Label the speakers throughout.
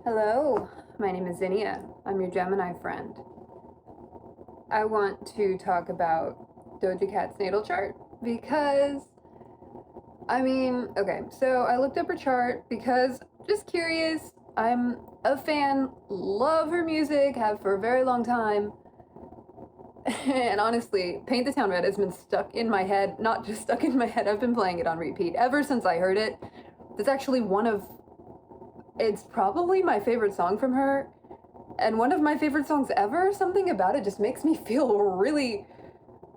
Speaker 1: Hello, my name is Zinnia. I'm your Gemini friend. I want to talk about Doja Cat's natal chart because, okay, so I looked up her chart because just curious. I'm a fan, love her music, have for a very long time. And honestly, Paint the Town Red has been stuck in my head, not just stuck in my head, I've been playing it on repeat ever since I heard it. It's actually it's probably my favorite song from her, and one of my favorite songs ever. Something about it just makes me feel really,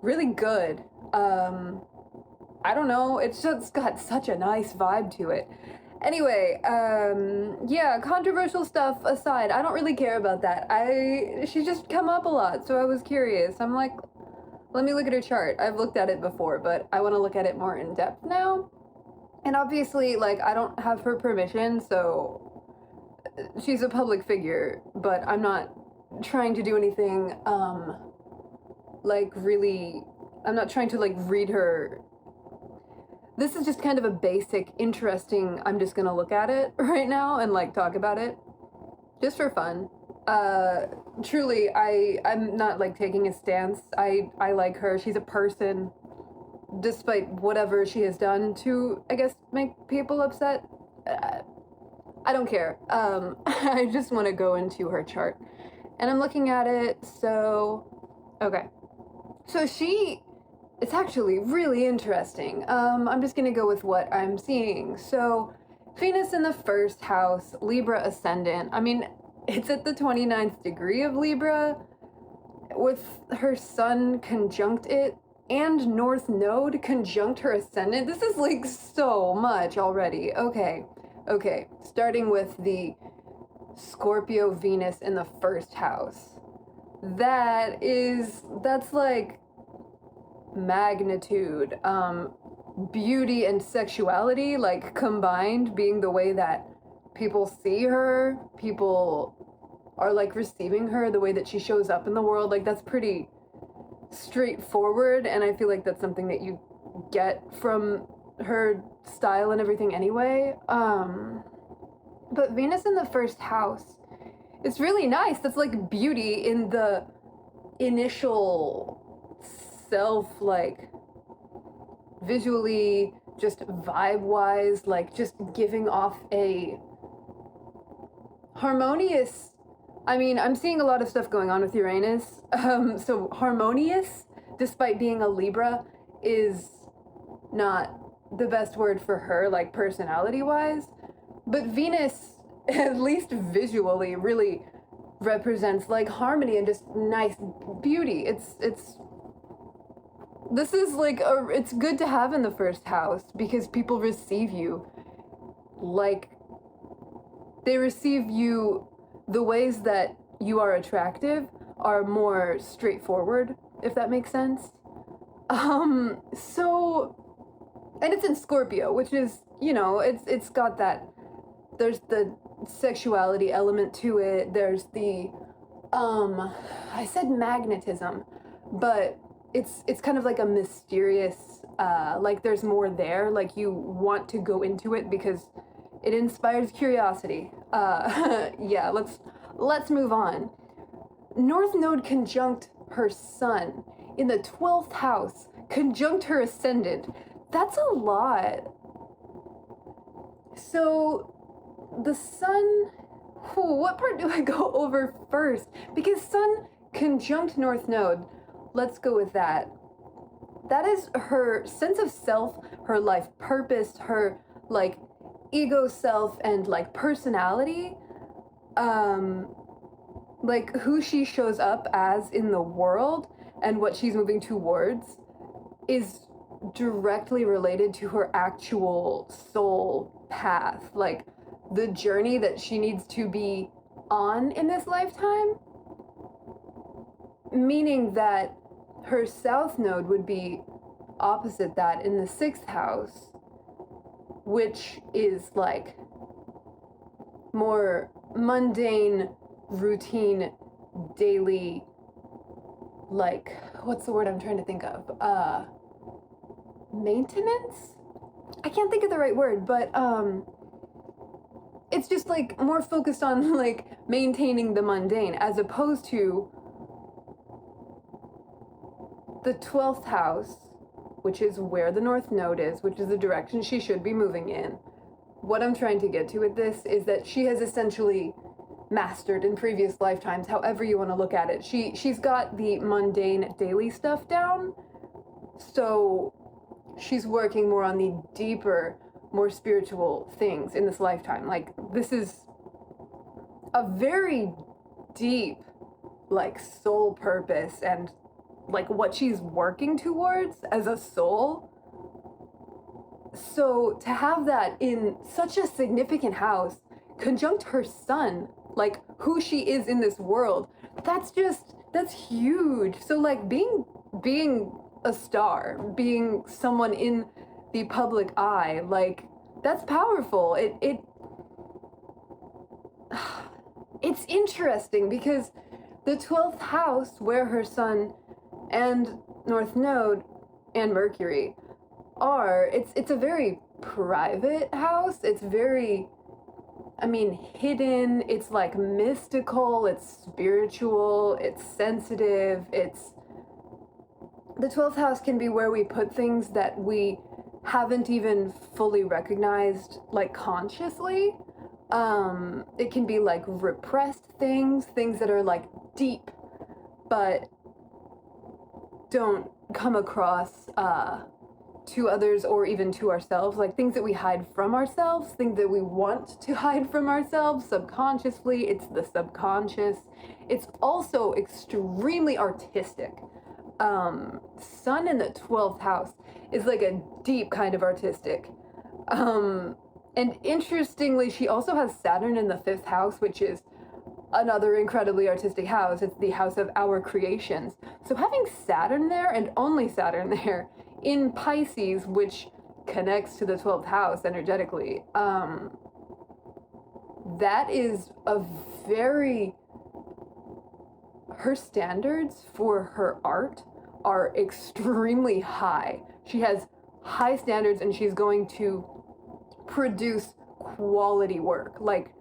Speaker 1: really good. I don't know, it's just got such a nice vibe to it. Anyway, yeah, controversial stuff aside, I don't really care about that. She's just come up a lot, so I was curious. I'm like, let me look at her chart. I've looked at it before, but I want to look at it more in depth now. And obviously, like, I don't have her permission, so she's a public figure, but I'm not trying to do anything, I'm not trying to, like, read her. This is just kind of a basic, interesting, I'm just gonna look at it right now and, like, talk about it. Just for fun. Truly, I'm not, like, taking a stance. I like her. She's a person, despite whatever she has done to, I guess, make people upset. I don't care. I just want to go into her chart. And I'm looking at it, so... Okay. So it's actually really interesting. I'm just gonna go with what I'm seeing. So, Venus in the first house, Libra ascendant. I mean, it's at the 29th degree of Libra, with her sun conjunct it, and North Node conjunct her ascendant. This is, like, so much already. Okay, starting with the Scorpio Venus in the first house. That's like magnitude, beauty and sexuality, like, combined, being the way that people see her, people are, like, receiving her, the way that she shows up in the world. Like, that's pretty straightforward, and I feel like that's something that you get from her style and everything anyway. But Venus in the first house, it's really nice. That's like beauty in the initial self, like, visually, just vibe-wise, like, just giving off a harmonious... I mean, I'm seeing a lot of stuff going on with Uranus, so harmonious, despite being a Libra, is not the best word for her, like, personality-wise. But Venus, at least visually, really represents, like, harmony and just nice beauty. This is, like, it's good to have in the first house, because people receive you, like, they receive you, the ways that you are attractive are more straightforward, if that makes sense. So, and it's in Scorpio, which is, you know, it's got that, there's the sexuality element to it, there's the, I said magnetism, but it's kind of like a mysterious, like, there's more there, like, you want to go into it because it inspires curiosity. Yeah, let's move on. North Node conjunct her sun in the 12th house, conjunct her ascendant. That's a lot. So, the sun... what part do I go over first? Because sun conjunct North Node. Let's go with that. That is her sense of self, her life purpose, her, like, ego self, and, like, personality. Like, who she shows up as in the world and what she's moving towards is directly related to her actual soul path, like, the journey that she needs to be on in this lifetime, meaning that her south node would be opposite that in the 6th house, which is, like, more mundane, routine, daily, like, what's the word I'm trying to think of? Maintenance? I can't think of the right word, but, it's just like more focused on like maintaining the mundane, as opposed to the 12th house, which is where the North Node is, which is the direction she should be moving in. What I'm trying to get to with this is that she has essentially mastered in previous lifetimes, however you want to look at it. She's got the mundane daily stuff down, so she's working more on the deeper, more spiritual things in this lifetime. Like, this is a very deep, like, soul purpose and like what she's working towards as a soul. So to have that in such a significant house conjunct her son, like who she is in this world, that's huge. So like being a star, being someone in the public eye, like that's powerful. It's interesting because the 12th house, where her son and North Node and Mercury are, it's a very private house. It's very, I mean, hidden. It's like mystical, it's spiritual, it's sensitive. It's, the 12th house can be where we put things that we haven't even fully recognized, like consciously. It can be like repressed things that are like deep, but don't come across to others or even to ourselves, like things that we hide from ourselves, things that we want to hide from ourselves subconsciously. It's the subconscious. It's also extremely artistic. Sun in the 12th house is like a deep kind of artistic. And interestingly, she also has Saturn in the 5th house, which is another incredibly artistic house. It's the house of our creations. So having Saturn there, and only Saturn there, in Pisces, which connects to the 12th house energetically, that is a very... her standards for her art are extremely high. She has high standards and she's going to produce quality work. Like,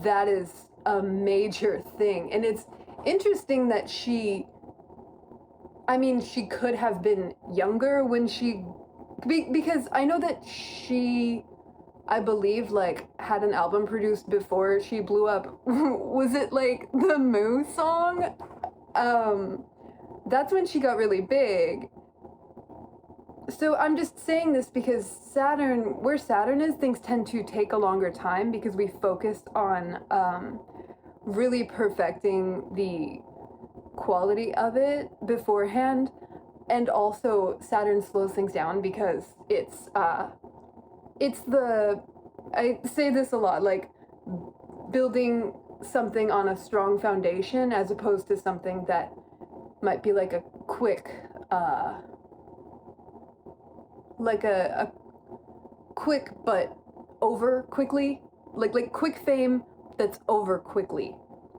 Speaker 1: that is a major thing. And it's interesting that she could have been younger when she, because I know that she, I believe, like, had an album produced before she blew up. Was it like the Moo song? That's when she got really big. So I'm just saying this because Saturn, where Saturn is, things tend to take a longer time because we focus on really perfecting the quality of it beforehand. And also Saturn slows things down because it's the, I say this a lot, like building something on a strong foundation as opposed to something that might be like a quick, like a quick but over quickly, like quick fame that's over quickly.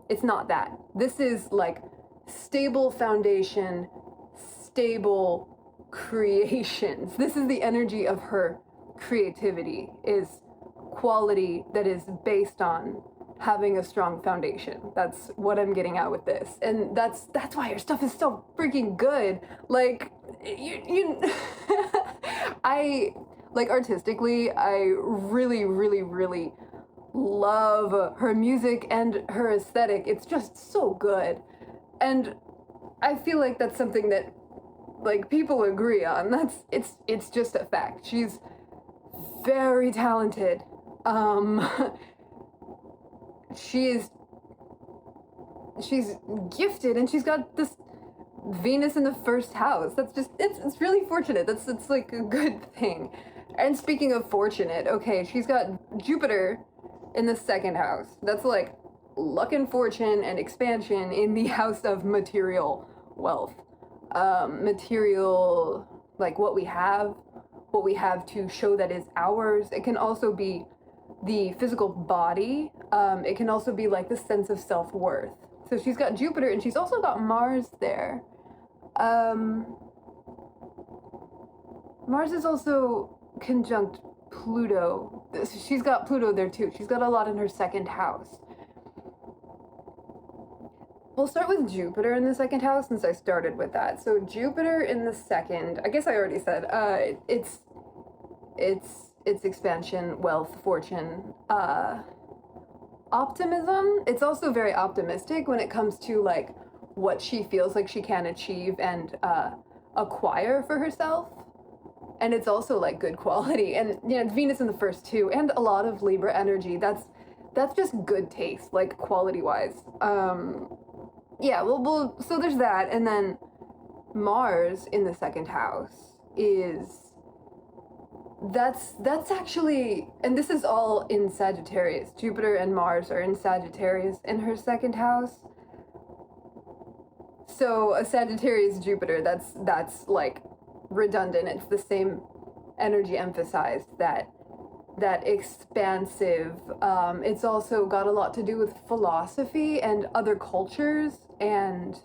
Speaker 1: It's not that. This is like stable foundation, stable creations. This is the energy of her creativity, is quality that is based on having a strong foundation. That's what I'm getting at with this. And that's why your stuff is so freaking good. Like, you I, like, artistically, I really, really, really love her music and her aesthetic. It's just so good. And I feel like that's something that, like, people agree on. It's just a fact. She's very talented. She's gifted, and she's got this Venus in the 1st house. That's just, it's really fortunate. It's like a good thing. And speaking of fortunate, okay, she's got Jupiter in the 2nd house. That's like luck and fortune and expansion in the house of material wealth. Material, like what we have to show that is ours. It can also be the physical body. It can also be like the sense of self-worth. So she's got Jupiter, and she's also got Mars there. Mars is also conjunct Pluto. She's got Pluto there too. She's got a lot in her second house. We'll start with Jupiter in the second house since I started with that. So Jupiter in the second, I guess I already said, it's expansion, wealth, fortune, optimism. It's also very optimistic when it comes to like what she feels like she can achieve and acquire for herself. And it's also like good quality. And you know, Venus in the first two, and a lot of Libra energy. That's just good taste, like quality wise. Yeah, well, so there's that, and then Mars in the second house is that's actually, and this is all in Sagittarius. Jupiter and Mars are in Sagittarius in her second house. So a Sagittarius Jupiter, that's like redundant. It's the same energy emphasized, that expansive. It's also got a lot to do with philosophy and other cultures and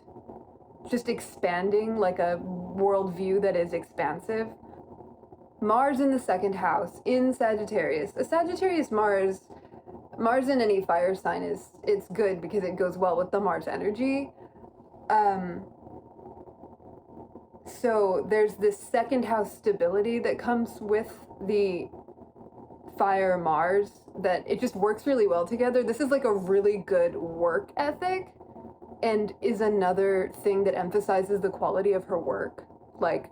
Speaker 1: just expanding, like a worldview that is expansive. Mars in the second house in Sagittarius. A Sagittarius Mars in any fire sign it's good because it goes well with the Mars energy. So there's this second house stability that comes with the fire Mars, that it just works really well together. This is like a really good work ethic, and is another thing that emphasizes the quality of her work. Like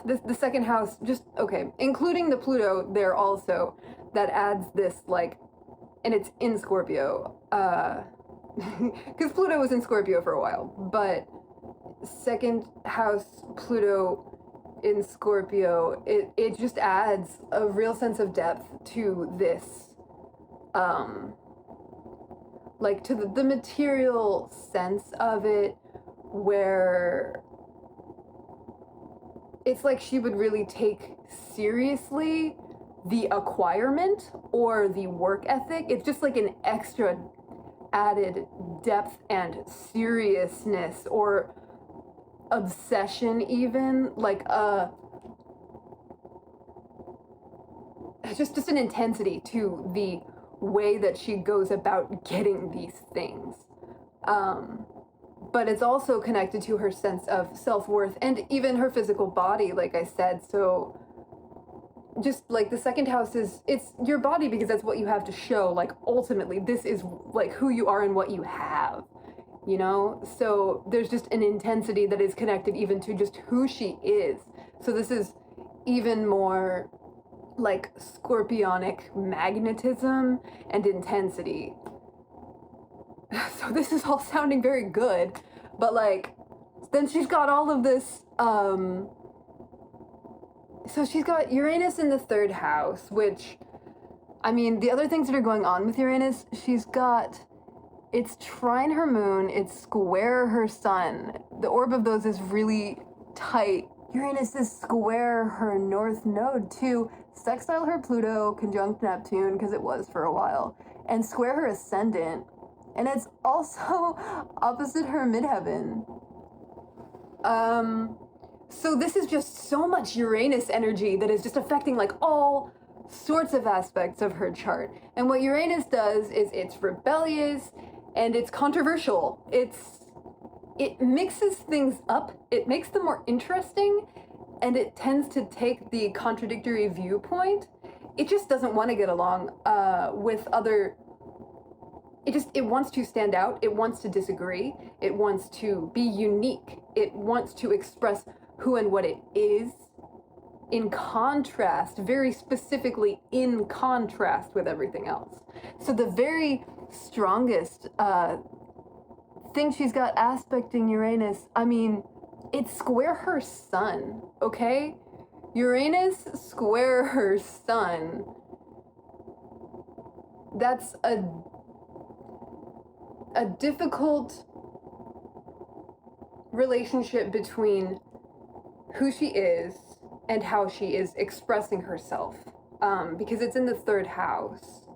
Speaker 1: the second house, just okay, including the Pluto there also, that adds this like, and it's in Scorpio, because Pluto was in Scorpio for a while, but second house Pluto in Scorpio, it just adds a real sense of depth to this, like to the material sense of it, where it's like she would really take seriously the acquirement or the work ethic. It's just like an extra added depth and seriousness or obsession, even like just an intensity to the way that she goes about getting these things. But it's also connected to her sense of self-worth and even her physical body, like I said. So just like the second house it's your body, because that's what you have to show. Like ultimately this is like who you are and what you have, you know? So there's just an intensity that is connected even to just who she is. So this is even more like scorpionic magnetism and intensity. So this is all sounding very good, but like then she's got all of this, so she's got Uranus in the third house, which, I mean, the other things that are going on with Uranus, she's got, it's trine her moon, it's square her sun. The orb of those is really tight. Uranus is square her north node too, sextile her Pluto, conjunct Neptune, because it was for a while, and square her ascendant. And it's also opposite her midheaven. So this is just so much Uranus energy that is just affecting like all sorts of aspects of her chart. And what Uranus does is it's rebellious and it's controversial. It mixes things up, it makes them more interesting, and it tends to take the contradictory viewpoint. It just doesn't want to get along with other. It wants to stand out, it wants to disagree, it wants to be unique, it wants to express who and what it is in contrast, very specifically in contrast with everything else. So the very strongest thing she's got aspecting Uranus, I mean, it's square her sun, okay? Uranus square her sun. That's a difficult relationship between who she is and how she is expressing herself, because it's in the third house.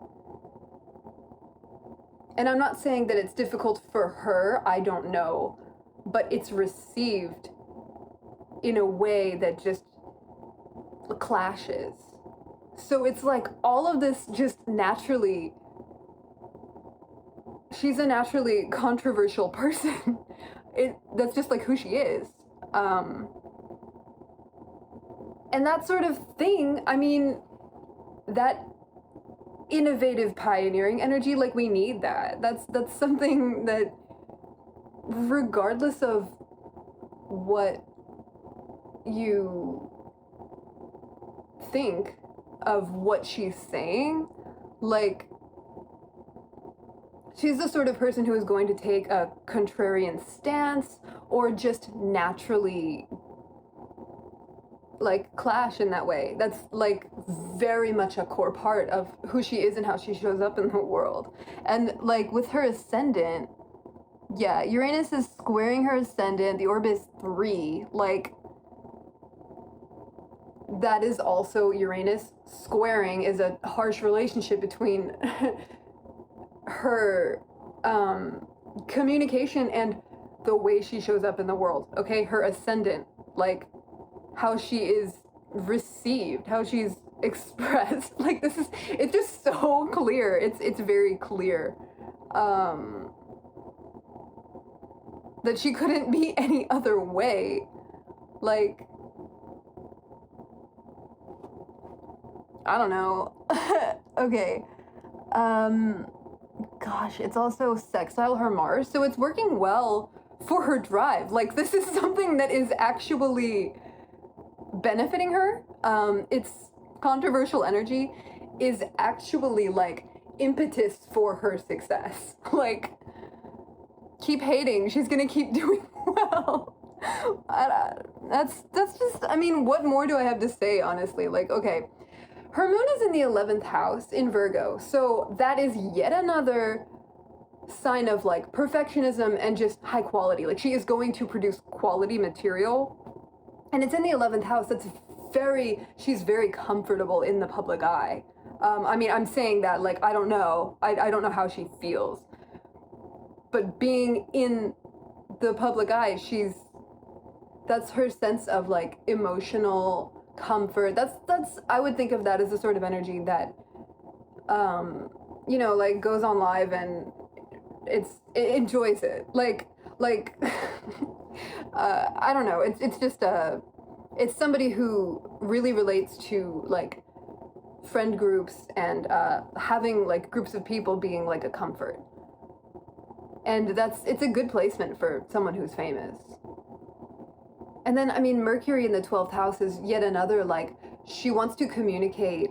Speaker 1: And I'm not saying that it's difficult for her, I don't know, but it's received in a way that just clashes. So it's like all of this just naturally, she's a naturally controversial person. That's just like who she is. And that sort of thing, I mean, that innovative pioneering energy, like we need that. That's something that, regardless of what you think of what she's saying, like, she's the sort of person who is going to take a contrarian stance or just naturally like clash in that way. That's like very much a core part of who she is and how she shows up in the world. And like with her ascendant, yeah, Uranus is squaring her ascendant. The orb is 3. Like, that is also Uranus squaring is a harsh relationship between her communication and the way she shows up in the world. Okay, her ascendant, like how she is received, how she's expressed. Like this is, it's just so clear. It's very clear that she couldn't be any other way. Like, I don't know. Okay. Gosh, it's also sextile her Mars, so it's working well for her drive. Like, this is something that is actually benefiting her. It's controversial energy is actually like impetus for her success. Like, keep hating, she's gonna keep doing well. That's just, I mean, what more do I have to say, honestly? Like, okay, her moon is in the 11th house in Virgo, so that is yet another sign of like perfectionism and just high quality. Like, she is going to produce quality material, and it's in the 11th house. That's she's very comfortable in the public eye. I mean, I'm saying that like, I don't know. I don't know how she feels, but being in the public eye, that's her sense of like emotional comfort. That's I would think of that as the sort of energy that you know, like goes on live and it enjoys it. Like I don't know, it's just it's somebody who really relates to like friend groups and having like groups of people being like a comfort. And it's a good placement for someone who's famous. And then, I mean, Mercury in the 12th house is yet another, like, she wants to communicate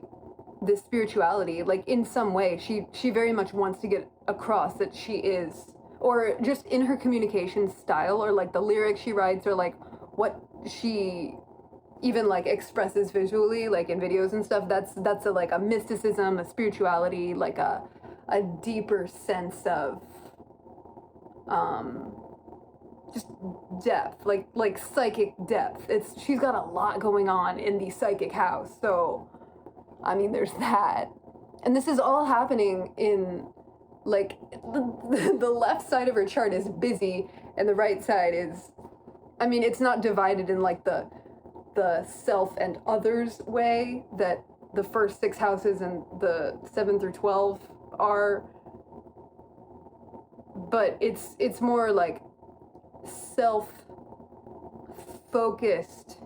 Speaker 1: this spirituality, like, in some way. She very much wants to get across that she is, or just in her communication style, or, like, the lyrics she writes, or, like, what she even, like, expresses visually, like, in videos and stuff. That's like, a mysticism, a spirituality, like, a deeper sense of, just depth, like psychic depth. She's got a lot going on in the psychic house, so I mean, there's that. And this is all happening in like the left side of her chart is busy, and the right side is, I mean, it's not divided in like the self and others way that the first 6 houses and the 7 through 12 are, but it's more like self-focused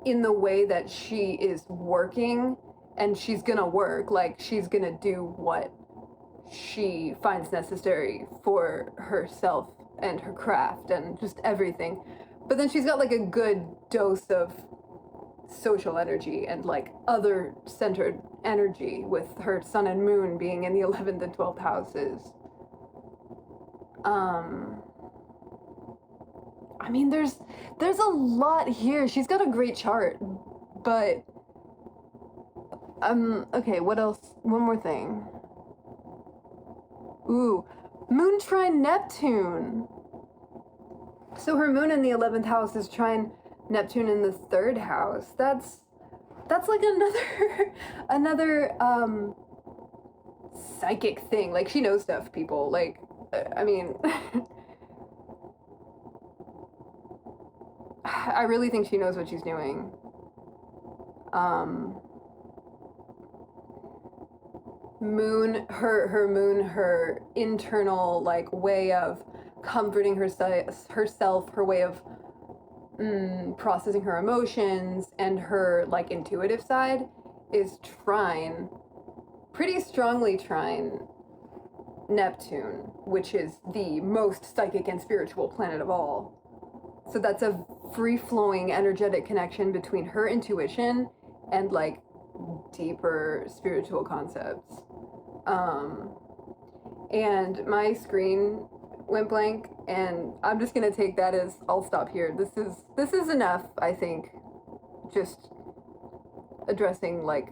Speaker 1: in the way that she is working, and she's gonna work, like she's gonna do what she finds necessary for herself and her craft and just everything. But then she's got like a good dose of social energy and like other centered energy with her sun and moon being in the 11th and 12th houses. I mean, there's a lot here. She's got a great chart, but okay, what else? One more thing. Ooh, moon trine Neptune. So her moon in the 11th house is trine Neptune in the 3rd house. That's like another psychic thing. Like, she knows stuff, people. Like, I mean, I really think she knows what she's doing. her internal like way of comforting herself, her way of processing her emotions, and her like intuitive side is trine, pretty strongly trine Neptune, which is the most psychic and spiritual planet of all. So that's a free-flowing energetic connection between her intuition and like deeper spiritual concepts. And my screen went blank, and I'm just gonna take that as I'll stop here. This is enough, I think. Just addressing like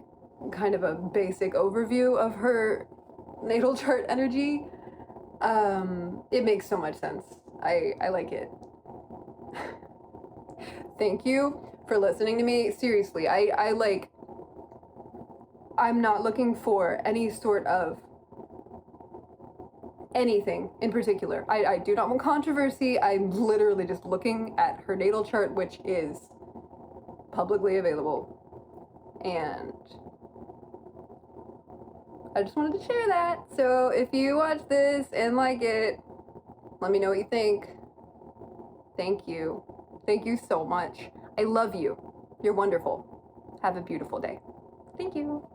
Speaker 1: kind of a basic overview of her natal chart energy. It makes so much sense. I like it. Thank you for listening to me. Seriously, I'm not looking for any sort of anything in particular. I do not want controversy. I'm literally just looking at her natal chart, which is publicly available. And I just wanted to share that. So if you watch this and like it, let me know what you think. Thank you. Thank you so much. I love you. You're wonderful. Have a beautiful day. Thank you.